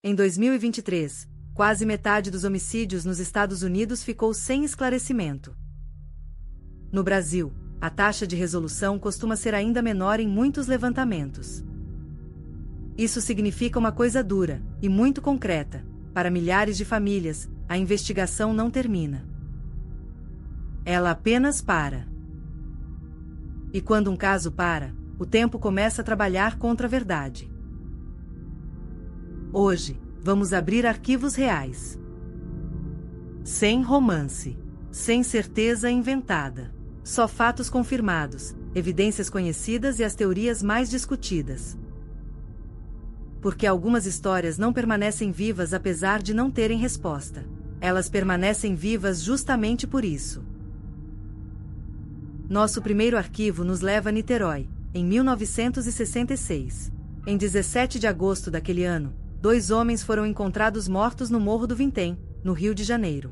Em 2023, quase metade dos homicídios nos Estados Unidos ficou sem esclarecimento. No Brasil, a taxa de resolução costuma ser ainda menor em muitos levantamentos. Isso significa uma coisa dura, e muito concreta: para milhares de famílias, a investigação não termina. Ela apenas para. E quando um caso para, o tempo começa a trabalhar contra a verdade. Hoje, vamos abrir arquivos reais. Sem romance. Sem certeza inventada. Só fatos confirmados, evidências conhecidas e as teorias mais discutidas. Porque algumas histórias não permanecem vivas apesar de não terem resposta. Elas permanecem vivas justamente por isso. Nosso primeiro arquivo nos leva a Niterói, em 1966. Em 17 de agosto daquele ano, 2 homens foram encontrados mortos no Morro do Vintém, no Rio de Janeiro.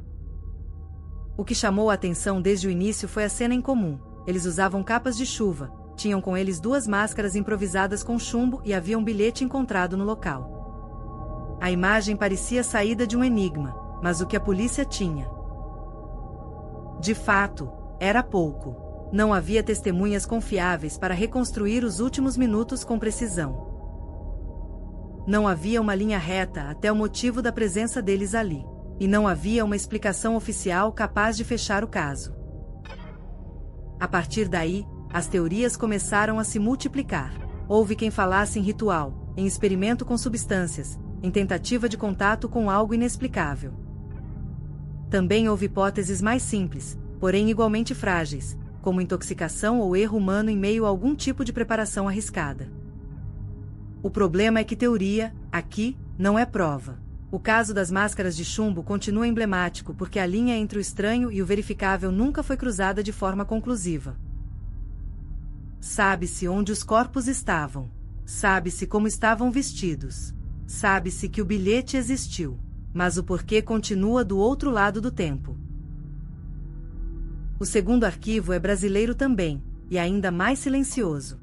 O que chamou a atenção desde o início foi a cena incomum. Eles usavam capas de chuva, tinham com eles 2 máscaras improvisadas com chumbo e havia um bilhete encontrado no local. A imagem parecia saída de um enigma, mas o que a polícia tinha? De fato, era pouco. Não havia testemunhas confiáveis para reconstruir os últimos minutos com precisão. Não havia uma linha reta até o motivo da presença deles ali. E não havia uma explicação oficial capaz de fechar o caso. A partir daí, as teorias começaram a se multiplicar. Houve quem falasse em ritual, em experimento com substâncias, em tentativa de contato com algo inexplicável. Também houve hipóteses mais simples, porém igualmente frágeis, como intoxicação ou erro humano em meio a algum tipo de preparação arriscada. O problema é que teoria, aqui, não é prova. O caso das máscaras de chumbo continua emblemático porque a linha entre o estranho e o verificável nunca foi cruzada de forma conclusiva. Sabe-se onde os corpos estavam. Sabe-se como estavam vestidos. Sabe-se que o bilhete existiu. Mas o porquê continua do outro lado do tempo. O segundo arquivo é brasileiro também, e ainda mais silencioso.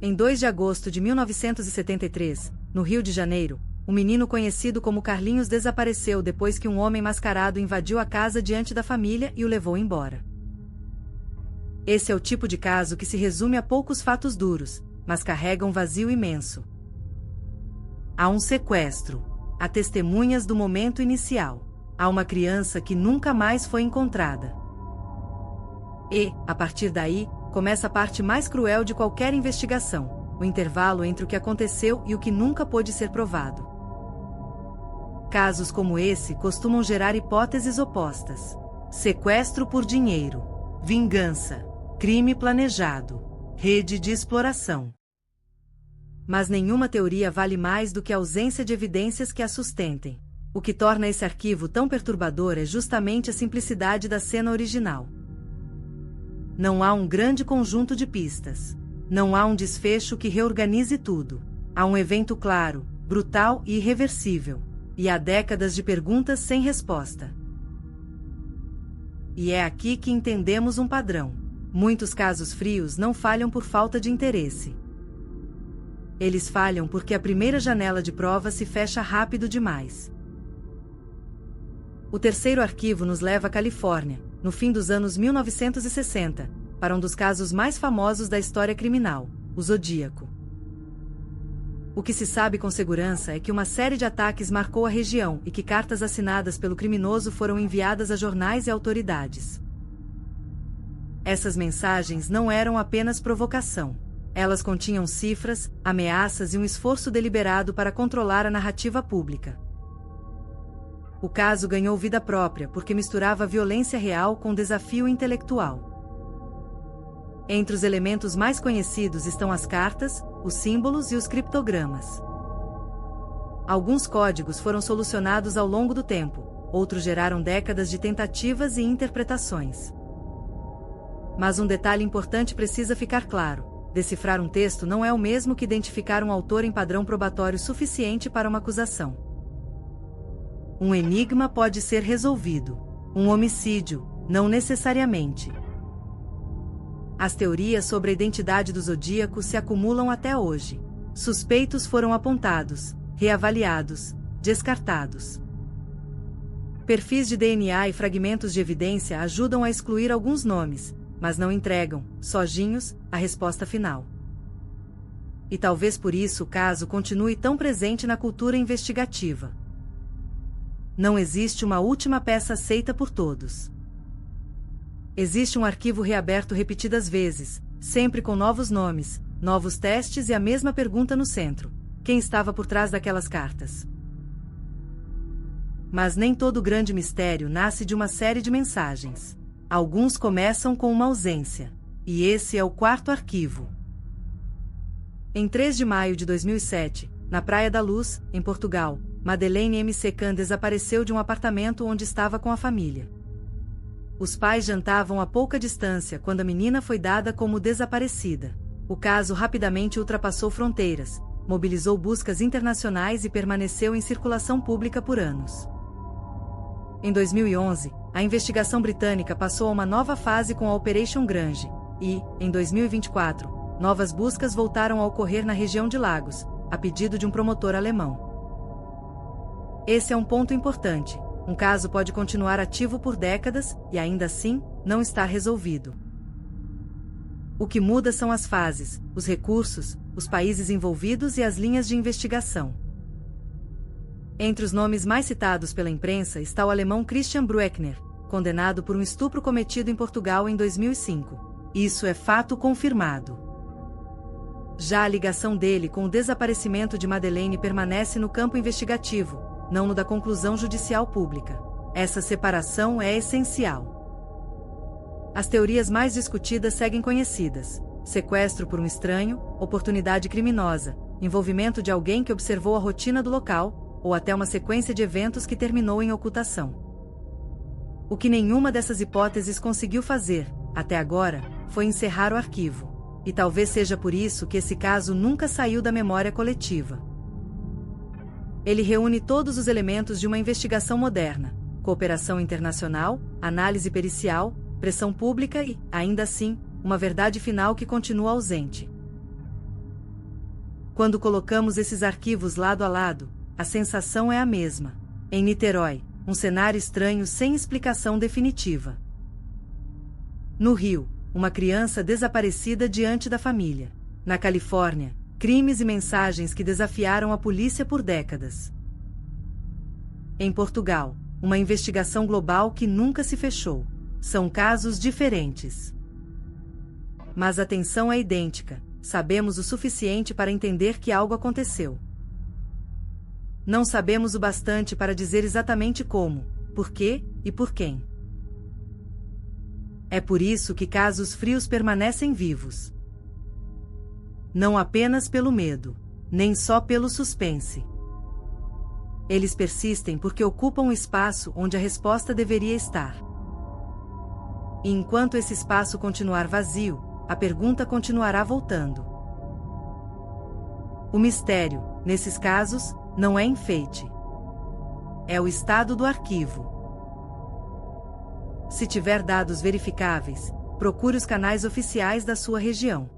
Em 2 de agosto de 1973, no Rio de Janeiro, um menino conhecido como Carlinhos desapareceu depois que um homem mascarado invadiu a casa diante da família e o levou embora. Esse é o tipo de caso que se resume a poucos fatos duros, mas carrega um vazio imenso. Há um sequestro. Há testemunhas do momento inicial. Há uma criança que nunca mais foi encontrada. E, a partir daí, começa a parte mais cruel de qualquer investigação: o intervalo entre o que aconteceu e o que nunca pôde ser provado. Casos como esse costumam gerar hipóteses opostas: sequestro por dinheiro, vingança, crime planejado, rede de exploração. Mas nenhuma teoria vale mais do que a ausência de evidências que a sustentem. O que torna esse arquivo tão perturbador é justamente a simplicidade da cena original. Não há um grande conjunto de pistas. Não há um desfecho que reorganize tudo. Há um evento claro, brutal e irreversível. E há décadas de perguntas sem resposta. E é aqui que entendemos um padrão. Muitos casos frios não falham por falta de interesse. Eles falham porque a primeira janela de prova se fecha rápido demais. O terceiro arquivo nos leva à Califórnia, no fim dos anos 1960, para um dos casos mais famosos da história criminal, o Zodíaco. O que se sabe com segurança é que uma série de ataques marcou a região e que cartas assinadas pelo criminoso foram enviadas a jornais e autoridades. Essas mensagens não eram apenas provocação. Elas continham cifras, ameaças e um esforço deliberado para controlar a narrativa pública. O caso ganhou vida própria porque misturava violência real com desafio intelectual. Entre os elementos mais conhecidos estão as cartas, os símbolos e os criptogramas. Alguns códigos foram solucionados ao longo do tempo, outros geraram décadas de tentativas e interpretações. Mas um detalhe importante precisa ficar claro: decifrar um texto não é o mesmo que identificar um autor em padrão probatório suficiente para uma acusação. Um enigma pode ser resolvido. Um homicídio, não necessariamente. As teorias sobre a identidade do Zodíaco se acumulam até hoje. Suspeitos foram apontados, reavaliados, descartados. Perfis de DNA e fragmentos de evidência ajudam a excluir alguns nomes, mas não entregam, sozinhos, a resposta final. E talvez por isso o caso continue tão presente na cultura investigativa. Não existe uma última peça aceita por todos. Existe um arquivo reaberto repetidas vezes, sempre com novos nomes, novos testes e a mesma pergunta no centro: quem estava por trás daquelas cartas? Mas nem todo grande mistério nasce de uma série de mensagens. Alguns começam com uma ausência. E esse é o quarto arquivo. Em 3 de maio de 2007, na Praia da Luz, em Portugal, Madeleine M. Secan desapareceu de um apartamento onde estava com a família. Os pais jantavam a pouca distância quando a menina foi dada como desaparecida. O caso rapidamente ultrapassou fronteiras, mobilizou buscas internacionais e permaneceu em circulação pública por anos. Em 2011, a investigação britânica passou a uma nova fase com a Operation Grange, e, em 2024, novas buscas voltaram a ocorrer na região de Lagos, a pedido de um promotor alemão. Esse é um ponto importante. Um caso pode continuar ativo por décadas, e ainda assim, não está resolvido. O que muda são as fases, os recursos, os países envolvidos e as linhas de investigação. Entre os nomes mais citados pela imprensa está o alemão Christian Brueckner, condenado por um estupro cometido em Portugal em 2005. Isso é fato confirmado. Já a ligação dele com o desaparecimento de Madeleine permanece no campo investigativo, não no da conclusão judicial pública. Essa separação é essencial. As teorias mais discutidas seguem conhecidas: sequestro por um estranho, oportunidade criminosa, envolvimento de alguém que observou a rotina do local, ou até uma sequência de eventos que terminou em ocultação. O que nenhuma dessas hipóteses conseguiu fazer, até agora, foi encerrar o arquivo. E talvez seja por isso que esse caso nunca saiu da memória coletiva. Ele reúne todos os elementos de uma investigação moderna: cooperação internacional, análise pericial, pressão pública e, ainda assim, uma verdade final que continua ausente. Quando colocamos esses arquivos lado a lado, a sensação é a mesma. Em Niterói, um cenário estranho sem explicação definitiva. No Rio, uma criança desaparecida diante da família. Na Califórnia, crimes e mensagens que desafiaram a polícia por décadas. Em Portugal, uma investigação global que nunca se fechou. São casos diferentes. Mas a tensão é idêntica: sabemos o suficiente para entender que algo aconteceu. Não sabemos o bastante para dizer exatamente como, por quê e por quem. É por isso que casos frios permanecem vivos. Não apenas pelo medo, nem só pelo suspense. Eles persistem porque ocupam o espaço onde a resposta deveria estar. E enquanto esse espaço continuar vazio, a pergunta continuará voltando. O mistério, nesses casos, não é enfeite. É o estado do arquivo. Se tiver dados verificáveis, procure os canais oficiais da sua região.